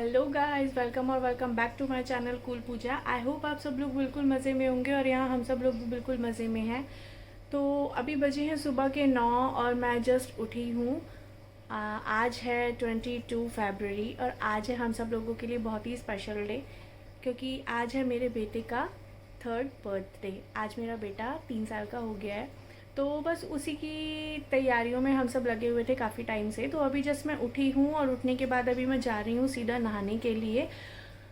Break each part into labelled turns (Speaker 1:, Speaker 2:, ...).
Speaker 1: Hello guys, welcome और welcome back to my channel cool Pooja. I hope आप सब लोग बिल्कुल मज़े में होंगे और यहाँ हम सब लोग भी बिल्कुल मज़े में हैं। तो अभी बजे हैं सुबह के 9 और मैं जस्ट उठी हूँ। आज है 22 फरवरी और आज है हम सब लोगों के लिए बहुत ही स्पेशल डे, क्योंकि आज है मेरे बेटे का 3rd बर्थडे। आज मेरा बेटा 3 साल का हो गया है। तो बस उसी की तैयारियों में हम सब लगे हुए थे काफ़ी टाइम से। तो अभी जस्ट मैं उठी हूँ और उठने के बाद अभी मैं जा रही हूँ सीधा नहाने के लिए।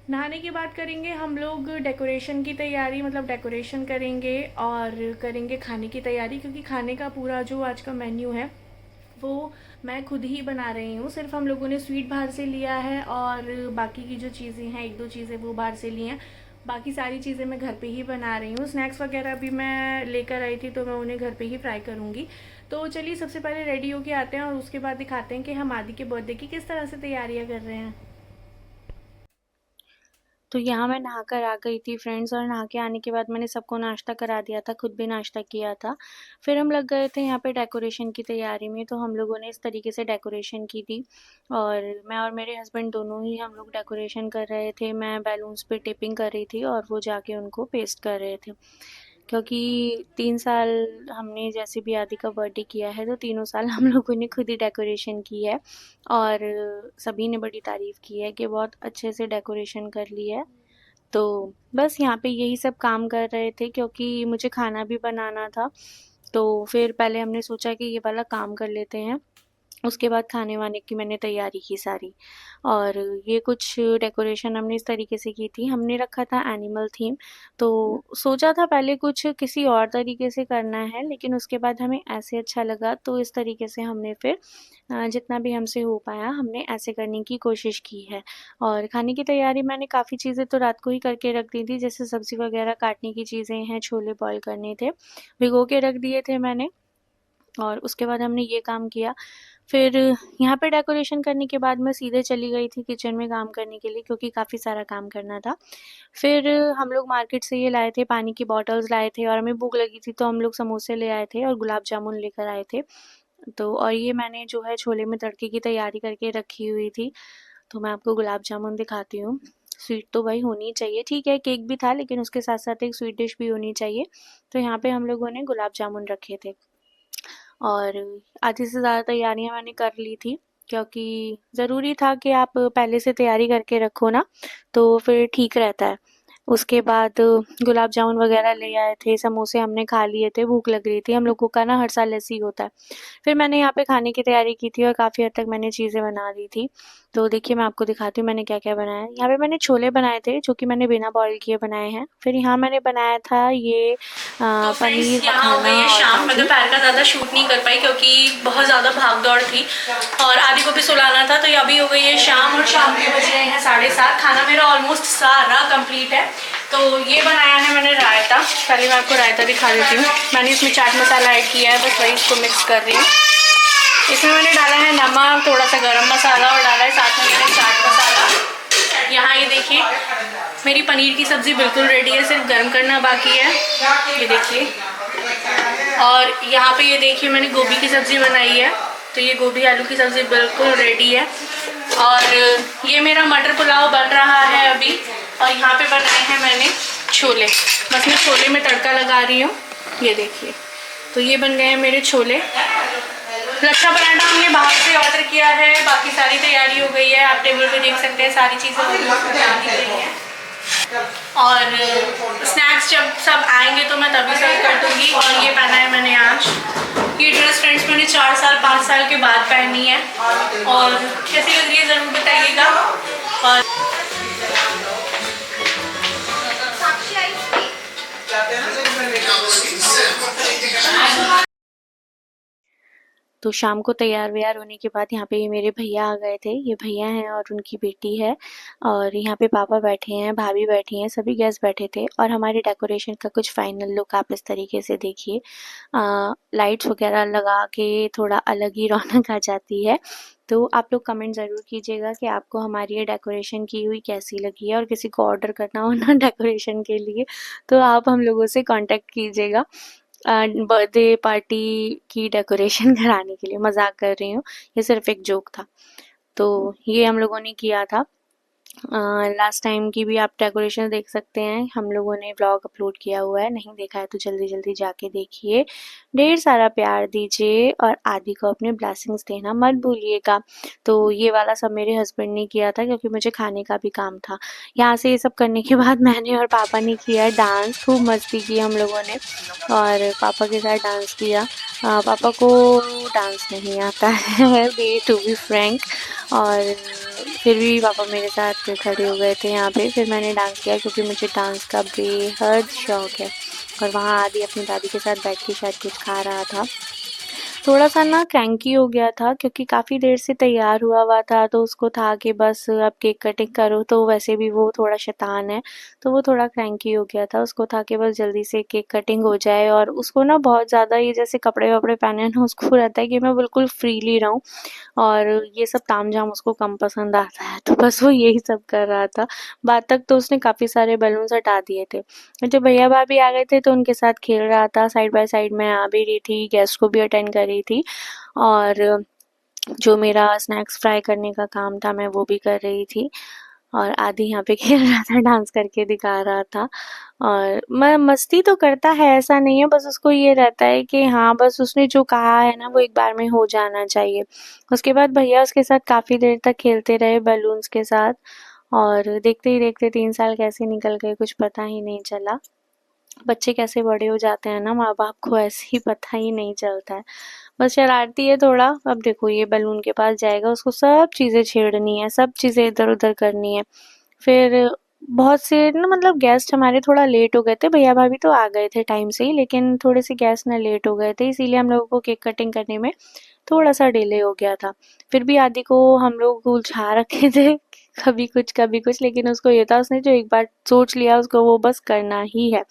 Speaker 1: नहाने के बाद करेंगे हम लोग डेकोरेशन की तैयारी, मतलब डेकोरेशन करेंगे और करेंगे खाने की तैयारी, क्योंकि खाने का पूरा जो आज का मेन्यू है वो मैं खुद ही बना रही हूँ। सिर्फ हम लोगों ने स्वीट बाहर से लिया है और बाकी की जो चीज़ें हैं, एक दो चीज़ें वो बाहर से ली हैं। बाकी सारी चीज़ें मैं घर पे ही बना रही हूँ। स्नैक्स वगैरह भी मैं लेकर आई थी तो मैं उन्हें घर पे ही फ्राई करूँगी। तो चलिए सबसे पहले रेडी होके आते हैं और उसके बाद दिखाते हैं कि हम आदि के बर्थडे की किस तरह से तैयारियाँ कर रहे हैं।
Speaker 2: तो यहाँ मैं नहाकर आ गई थी फ्रेंड्स, और नहा के आने के बाद मैंने सबको नाश्ता करा दिया था, खुद भी नाश्ता किया था। फिर हम लग गए थे यहाँ पे डेकोरेशन की तैयारी में। तो हम लोगों ने इस तरीके से डेकोरेशन की थी, और मैं और मेरे हस्बैंड दोनों ही हम लोग डेकोरेशन कर रहे थे। मैं बैलून्स पे टिपिंग कर रही थी और वो जाके उनको पेस्ट कर रहे थे, क्योंकि 3 साल हमने जैसे भी आदि का बर्थडे किया है तो तीनों साल हम लोगों ने खुद ही डेकोरेशन की है। और सभी ने बड़ी तारीफ़ की है कि बहुत अच्छे से डेकोरेशन कर ली है। तो बस यहाँ पे यही सब काम कर रहे थे, क्योंकि मुझे खाना भी बनाना था। तो फिर पहले हमने सोचा कि ये वाला काम कर लेते हैं, उसके बाद खाने वाने की मैंने तैयारी की सारी। और ये कुछ डेकोरेशन हमने इस तरीके से की थी, हमने रखा था एनिमल थीम। तो सोचा था पहले कुछ किसी और तरीके से करना है, लेकिन उसके बाद हमें ऐसे अच्छा लगा तो इस तरीके से हमने फिर जितना भी हमसे हो पाया हमने ऐसे करने की कोशिश की है। और खाने की तैयारी मैंने काफ़ी चीज़ें तो रात को ही करके रख दी थी, जैसे सब्ज़ी वगैरह काटने की चीज़ें हैं, छोले बॉईल करने थे, भिगो के रख दिए थे मैंने। और उसके बाद हमने ये काम किया। फिर यहाँ पे डेकोरेशन करने के बाद मैं सीधे चली गई थी किचन में काम करने के लिए, क्योंकि काफ़ी सारा काम करना था। फिर हम लोग मार्केट से ये लाए थे, पानी की बॉटल्स लाए थे, और हमें भूख लगी थी तो हम लोग समोसे ले आए थे और गुलाब जामुन लेकर आए थे। तो और ये मैंने जो है छोले में तड़के की तैयारी करके रखी हुई थी। तो मैं आपको गुलाब जामुन दिखाती हूँ। स्वीट तो भाई होनी चाहिए, ठीक है केक भी था, लेकिन उसके साथ साथ एक स्वीट डिश भी होनी चाहिए। तो यहाँ पे हम लोगों ने गुलाब जामुन रखे थे। और आधी से ज़्यादा तैयारियां मैंने कर ली थी, क्योंकि ज़रूरी था कि आप पहले से तैयारी करके रखो ना, तो फिर ठीक रहता है। उसके बाद गुलाब जामुन वगैरह ले आए थे, समोसे हमने खा लिए थे, भूख लग रही थी, हम लोगों का ना हर साल ऐसे ही होता है। फिर मैंने यहाँ पे खाने की तैयारी की थी और काफ़ी हद तक मैंने चीज़ें बना दी थी। तो देखिए मैं आपको दिखाती हूँ मैंने क्या-क्या बनाया है। यहाँ पे मैंने छोले बनाए थे, जो कि मैंने बिना बॉयल किए बनाए हैं। फिर यहाँ मैंने बनाया था ये
Speaker 1: तो फ्रेंड्स,
Speaker 2: पनीर
Speaker 1: यहाँ हो गई
Speaker 2: मखाना
Speaker 1: है
Speaker 2: और
Speaker 1: शाम। मैं
Speaker 2: काजू।
Speaker 1: दोपहर का ज़्यादा शूट नहीं कर पाई क्योंकि बहुत ज़्यादा भाग दौड़ थी और आदि को भी सुलाना था। तो ये अभी हो गई है शाम और शाम के बज रहे हैं 7:30। खाना मेरा ऑलमोस्ट सारा कंप्लीट है। तो ये बनाया है मैंने रायता। पहले मैं आपको रायता दिखा देती हूँ। मैंने इसमें चाट मसाला ऐड किया है, बस वही इसको मिक्स कर रही हूँ। इसमें मैंने डाला है नमक, थोड़ा सा गरम मसाला और डाला है साथ में मैंने चाट मसाला। यहाँ ये देखिए मेरी पनीर की सब्ज़ी बिल्कुल रेडी है, सिर्फ गर्म करना बाकी है। ये देखिए। और यहाँ पे ये देखिए मैंने गोभी की सब्ज़ी बनाई है। तो ये गोभी आलू की सब्ज़ी बिल्कुल रेडी है। और ये मेरा मटर पुलाव बन रहा है अभी। और यहाँ पे बनाए हैं मैंने छोले। बस मैं छोले में तड़का लगा रही हूँ। ये देखिए, तो ये बन गए हैं मेरे छोले। लच्छा पराठा हमने बाहर से ऑर्डर किया है। बाकी सारी तैयारी हो गई है, आप टेबल पे देख सकते हैं, सारी चीज़ें बना दी गई हैं। और स्नैक्स जब सब आएंगे तो मैं तभी सर्व कर दूँगी। और ये पहना है मैंने आज। ये ड्रेस फ्रेंड्स मैंने 4 साल 5 साल के बाद पहनी है और कैसी लग रही है ज़रूर बताइएगा। और
Speaker 2: तो शाम को तैयार व्यार होने के बाद यहाँ पे ये मेरे भैया आ गए थे। ये भैया हैं और उनकी बेटी है, और यहाँ पे पापा बैठे हैं, भाभी बैठी हैं, सभी गेस्ट बैठे थे। और हमारे डेकोरेशन का कुछ फाइनल लुक आप इस तरीके से देखिए। लाइट्स वगैरह लगा के थोड़ा अलग ही रौनक आ जाती है। तो आप लोग कमेंट ज़रूर कीजिएगा कि आपको हमारी ये डेकोरेशन की हुई कैसी लगी है, और किसी को ऑर्डर करना हो ना डेकोरेशन के लिए तो आप हम लोगों से कांटेक्ट कीजिएगा। बर्थडे पार्टी की डेकोरेशन कराने के लिए, मजाक कर रही हूँ, ये सिर्फ एक जोक था। तो ये हम लोगों ने किया था। लास्ट टाइम की भी आप डेकोरेशन देख सकते हैं, हम लोगों ने व्लॉग अपलोड किया हुआ है, नहीं देखा है तो जल्दी जल्दी जाके देखिए। ढेर सारा प्यार दीजिए और आदि को अपने ब्लेसिंग्स देना मत भूलिएगा। तो ये वाला सब मेरे हस्बैंड ने किया था क्योंकि मुझे खाने का भी काम था। यहाँ से ये सब करने के बाद मैंने और पापा ने किया डांस, खूब मस्ती की हम लोगों ने और पापा के साथ डांस किया। पापा को डांस नहीं आता है बी टू बी फ्रैंक, और फिर भी पापा मेरे साथ खड़े हो गए थे यहाँ पे। फिर मैंने डांस किया क्योंकि मुझे डांस का बेहद शौक है। और वहाँ आदि अपनी दादी के साथ बैठ के शायद कुछ खा रहा था। थोड़ा सा ना क्रैंकी हो गया था क्योंकि काफ़ी देर से तैयार हुआ था, तो उसको था कि बस अब केक कटिंग करो। तो वैसे भी वो थोड़ा शैतान है, तो वो थोड़ा क्रैंकी हो गया था। उसको था कि बस जल्दी से केक कटिंग हो जाए, और उसको ना बहुत ज़्यादा ये जैसे कपड़े वपड़े पहने हैं ना, उसको रहता है कि मैं बिल्कुल फ्रीली रहूँ, और ये सब तामझाम उसको कम पसंद आता है। तो बस वो यही सब कर रहा था। बाद तक तो उसने काफ़ी सारे बैलून्स हटा दिए थे। जब भैया भाभी आ गए थे तो उनके साथ खेल रहा था, साइड बाय साइड मैं आ भी रही थी, गेस्ट को भी अटेंड कर रही थी, और जो मेरा स्नैक्स फ्राई करने का काम था मैं वो भी कर रही थी। और आदि यहाँ पे खेल रहा था, डांस करके दिखा रहा था। और मैं मस्ती तो करता है, ऐसा नहीं है, बस उसको ये रहता है कि हाँ बस उसने जो कहा है ना वो एक बार में हो जाना चाहिए। उसके बाद भैया उसके साथ काफ़ी देर तक खेलते रहे बैलून्स के साथ, और देखते ही देखते 3 साल कैसे निकल गए कुछ पता ही नहीं चला। बच्चे कैसे बड़े हो जाते हैं ना, माँ बाप को ऐसे ही पता ही नहीं चलता है। बस शरारती है थोड़ा। अब देखो ये बैलून के पास जाएगा, उसको सब चीज़ें छेड़नी है, सब चीज़ें इधर उधर करनी है। फिर बहुत से ना मतलब गेस्ट हमारे थोड़ा लेट हो गए थे, भैया भाभी तो आ गए थे टाइम से ही, लेकिन थोड़े से गेस्ट ना लेट हो गए थे, इसीलिए हम लोगों को केक कटिंग करने में थोड़ा सा डिले हो गया था। फिर भी आदि को हम लोग उलझा रखे थे कभी कुछ, लेकिन उसको ये था उसने जो एक बार सोच लिया उसको वो बस करना ही है।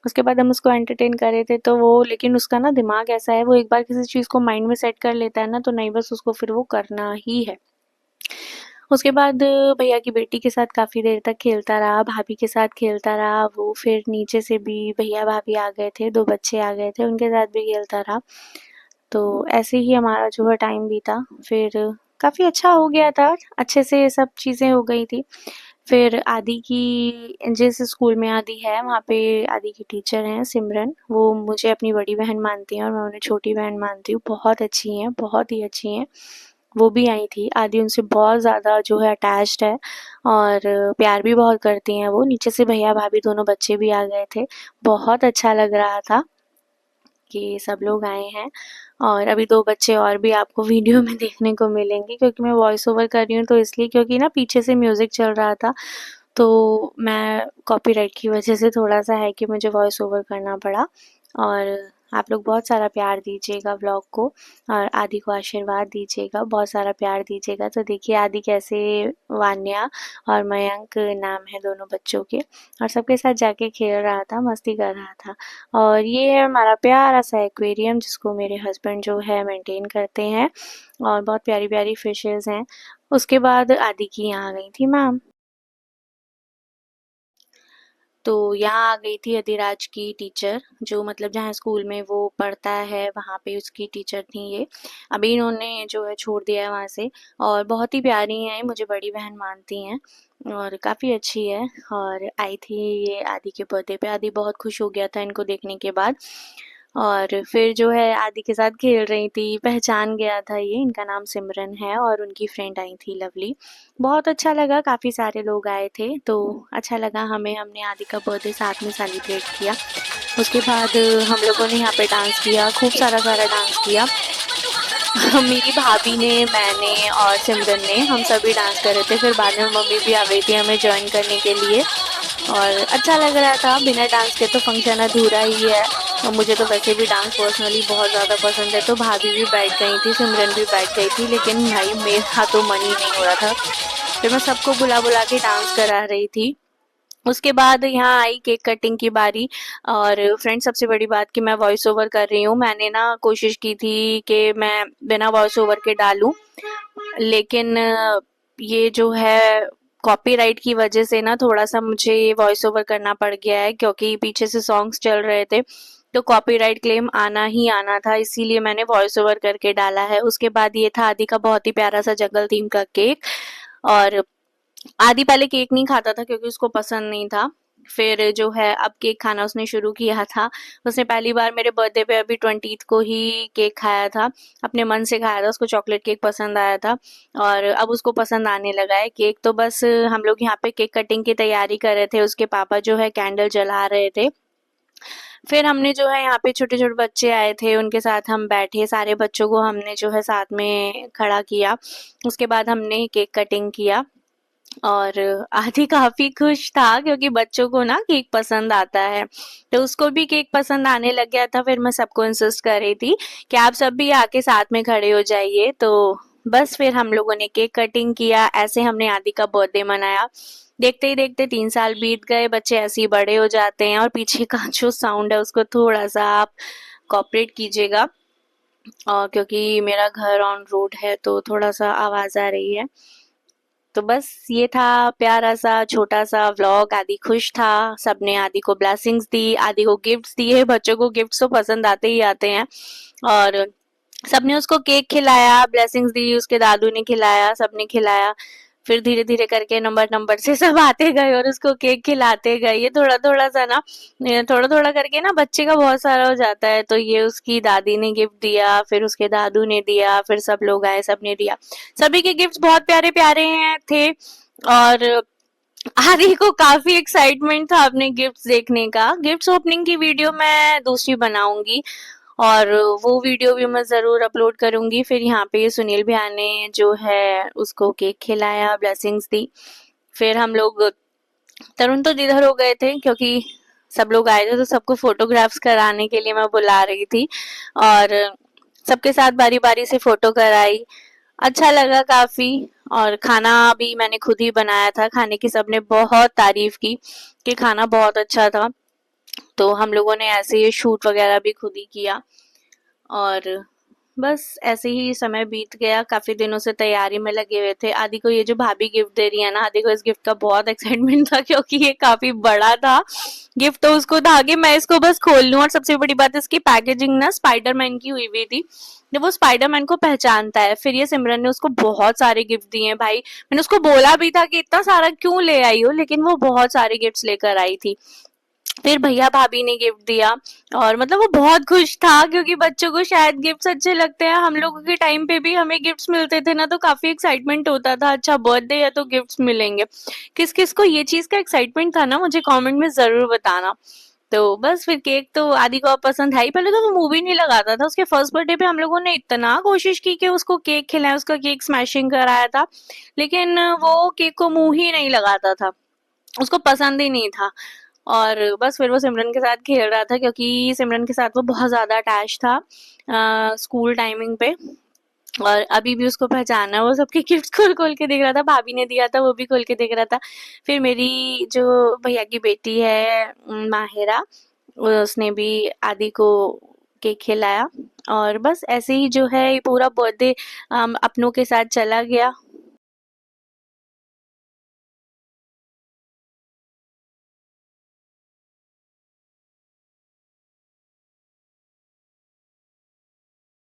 Speaker 2: उसके बाद हम उसको एंटरटेन कर रहे थे तो वो, लेकिन उसका ना दिमाग ऐसा है, वो एक बार किसी चीज़ को माइंड में सेट कर लेता है ना तो नहीं, बस उसको फिर वो करना ही है। उसके बाद भैया की बेटी के साथ काफ़ी देर तक खेलता रहा, भाभी के साथ खेलता रहा वो। फिर नीचे से भी भैया भाभी आ गए थे, 2 बच्चे आ गए थे, उनके साथ भी खेलता रहा। तो ऐसे ही हमारा जो है टाइम बीता। फिर काफ़ी अच्छा हो गया था, अच्छे से सब चीज़ें हो गई थी। फिर आदि की, जिस स्कूल में आदि है वहाँ पे आदि की टीचर हैं सिमरन, वो मुझे अपनी बड़ी बहन मानती हैं और मैं उन्हें छोटी बहन मानती हूँ। बहुत अच्छी हैं, बहुत ही अच्छी हैं। वो भी आई थी। आदि उनसे बहुत ज़्यादा जो है अटैच्ड है और प्यार भी बहुत करती हैं वो। नीचे से भैया भाभी दोनों बच्चे भी आ गए थे। बहुत अच्छा लग रहा था कि सब लोग आए हैं। और अभी 2 बच्चे और भी आपको वीडियो में देखने को मिलेंगे, क्योंकि मैं वॉइस ओवर कर रही हूँ तो इसलिए, क्योंकि ना पीछे से म्यूज़िक चल रहा था, तो मैं कॉपीराइट की वजह से थोड़ा-सा है कि मुझे वॉइस ओवर करना पड़ा। और आप लोग बहुत सारा प्यार दीजिएगा व्लॉग को, और आदि को आशीर्वाद दीजिएगा, बहुत सारा प्यार दीजिएगा। तो देखिए आदि कैसे, वान्या और मयंक नाम है दोनों बच्चों के, और सबके साथ जाके खेल रहा था, मस्ती कर रहा था। और ये है हमारा प्यारा सा एक्वेरियम जिसको मेरे हस्बैंड जो है मेंटेन करते हैं, और बहुत प्यारी-प्यारी फिशेज़ हैं। उसके बाद आदि की यहाँ आ गई थी मैम। तो यहाँ आ गई थी अधिराज की टीचर, जो मतलब जहाँ स्कूल में वो पढ़ता है वहाँ पे उसकी टीचर थी ये। अभी इन्होंने जो है छोड़ दिया है वहाँ से, और बहुत ही प्यारी हैं, मुझे बड़ी बहन मानती हैं और काफ़ी अच्छी है। और आई थी ये आदि के बर्थडे पे, आदि बहुत खुश हो गया था इनको देखने के बाद। और फिर जो है आदि के साथ खेल रही थी, पहचान गया था ये, इनका नाम सिमरन है और उनकी फ्रेंड आई थी लवली। बहुत अच्छा लगा, काफ़ी सारे लोग आए थे तो अच्छा लगा हमें, हमने आदि का बर्थडे साथ में सेलिब्रेट किया। उसके बाद हम लोगों ने यहाँ पे डांस किया, खूब सारा डांस किया। मेरी भाभी ने, मैंने और सिमरन ने, हम सभी डांस कर रहे थे। फिर बाद में मम्मी भी आ गई थी हमें ज्वाइन करने के लिए, और अच्छा लग रहा था। बिना डांस के तो फंक्शन अधूरा ही है, और मुझे तो वैसे भी डांस पर्सनली बहुत ज़्यादा पसंद है। तो भाभी भी बैठ गई थी, सिमरन भी बैठ गई थी, लेकिन भाई मेरा तो मन ही नहीं हो रहा था। फिर मैं सबको बुला बुला के डांस करा रही थी। उसके बाद यहाँ आई केक कटिंग की बारी। और फ्रेंड सबसे बड़ी बात कि मैं वॉइस ओवर कर रही हूँ, मैंने ना कोशिश की थी कि मैं बिना वॉइस ओवर के डालूं, लेकिन ये जो है कॉपीराइट की वजह से ना थोड़ा सा मुझे वॉइस ओवर करना पड़ गया है, क्योंकि पीछे से सॉन्ग्स चल रहे थे तो कॉपीराइट क्लेम आना ही आना था, इसीलिए मैंने वॉइस ओवर करके डाला है। उसके बाद ये था आदि का बहुत ही प्यारा सा जंगल थीम का केक, और आदि पहले केक नहीं खाता था क्योंकि उसको पसंद नहीं था। फिर जो है अब केक खाना उसने शुरू किया था। उसने पहली बार मेरे बर्थडे पे अभी 20th को ही केक खाया था, अपने मन से खाया था, उसको चॉकलेट केक पसंद आया था और अब उसको पसंद आने लगा है केक। तो बस हम लोग यहाँ पे केक कटिंग की तैयारी कर रहे थे, उसके पापा जो है कैंडल जला रहे थे। फिर हमने जो है यहाँ पे छोटे-छोटे बच्चे आए थे, उनके साथ हम बैठे, सारे बच्चों को हमने जो है साथ में खड़ा किया। उसके बाद हमने केक कटिंग किया और आदि काफ़ी खुश था क्योंकि बच्चों को ना केक पसंद आता है, तो उसको भी केक पसंद आने लग गया था। फिर मैं सबको इंसिस्ट कर रही थी कि आप सब भी आके साथ में खड़े हो जाइए। तो बस फिर हम लोगों ने केक कटिंग किया, ऐसे हमने आदि का बर्थडे मनाया। देखते ही देखते 3 साल बीत गए, बच्चे ऐसे ही बड़े हो जाते हैं और पीछे का जो साउंड है उसको थोड़ा-सा आप कोऑपरेट कीजिएगा क्योंकि मेरा घर ऑन रोड है तो थोड़ा-सा आवाज़ आ रही है। तो बस ये था प्यारा सा छोटा सा व्लॉग। आदि खुश था, सबने आदि को ब्लेसिंग्स दी, आदि को गिफ्ट्स दिए। बच्चों को गिफ्ट्स तो पसंद आते ही आते हैं और सबने उसको केक खिलाया, ब्लेसिंग्स दी, उसके दादू ने खिलाया, सबने खिलाया। फिर धीरे धीरे करके नंबर नंबर से सब आते गए और उसको केक खिलाते गए। ये थोड़ा थोड़ा सा ना, थोड़ा थोड़ा करके ना बच्चे का बहुत सारा हो जाता है। तो ये उसकी दादी ने गिफ्ट दिया, फिर उसके दादू ने दिया, फिर सब लोग आए, सबने दिया। सभी के गिफ्ट्स बहुत प्यारे प्यारे हैं थे और आदि को काफी एक्साइटमेंट था अपने गिफ्ट्स देखने का। गिफ्ट्स ओपनिंग की वीडियो मैं दूसरी बनाऊंगी और वो वीडियो भी मैं ज़रूर अपलोड करूंगी। फिर यहाँ पे सुनील भैया ने जो है उसको केक खिलाया, ब्लेसिंग्स दी। फिर हम लोग तरुण तो जिधर हो गए थे क्योंकि सब लोग आए थे तो सबको फोटोग्राफ्स कराने के लिए मैं बुला रही थी और सबके साथ बारी बारी से फोटो कराई। अच्छा लगा काफी और खाना भी मैंने खुद ही बनाया था। खाने की सबने बहुत तारीफ की कि खाना बहुत अच्छा था। तो हम लोगों ने ऐसे ही शूट वगैरह भी खुद ही किया और बस ऐसे ही समय बीत गया। काफी दिनों से तैयारी में लगे हुए थे। आदि को ये जो भाभी गिफ्ट दे रही है ना, आदि को इस गिफ्ट का बहुत एक्साइटमेंट था क्योंकि ये काफी बड़ा था गिफ्ट। तो उसको था कि मैं इसको बस खोल लूं और सबसे बड़ी बात इसकी पैकेजिंग ना स्पाइडरमैन की हुई हुई थी। जब वो स्पाइडरमैन को पहचानता है। फिर ये सिमरन ने उसको बहुत सारे गिफ्ट दिए हैं भाई। मैंने उसको बोला भी था कि इतना सारा क्यों ले आई हो, लेकिन वो बहुत सारे गिफ्ट्स लेकर आई थी। फिर भैया भाभी ने गिफ्ट दिया और मतलब वो बहुत खुश था क्योंकि बच्चों को शायद गिफ्ट्स अच्छे लगते हैं। हम लोगों के टाइम पे भी हमें गिफ्ट्स मिलते थे ना, तो काफी एक्साइटमेंट होता था, अच्छा बर्थडे है तो गिफ्ट्स मिलेंगे। किस किस को ये चीज का एक्साइटमेंट था ना, मुझे कमेंट में जरूर बताना। तो बस फिर केक तो आदि को पसंद है ही। पहले तो वो मूवी नहीं लगाता था। उसके फर्स्ट बर्थडे पे हम लोगों ने इतना कोशिश की कि उसको केक खिलाएं, उसका केक स्मैशिंग कराया था, लेकिन वो केक को मुंह ही नहीं लगाता था, उसको पसंद ही नहीं था। और बस फिर वो सिमरन के साथ खेल रहा था क्योंकि सिमरन के साथ वो बहुत ज़्यादा अटैच था स्कूल टाइमिंग पे। और अभी भी उसको पहचाना, वो सबके गिफ्ट खोल खोल के देख रहा था। भाभी ने दिया था वो भी खोल के देख रहा था। फिर मेरी जो भैया की बेटी है माहिरा, उसने भी आदि को केक खिलाया और बस ऐसे ही जो है ये पूरा बर्थडे अपनों के साथ चला गया।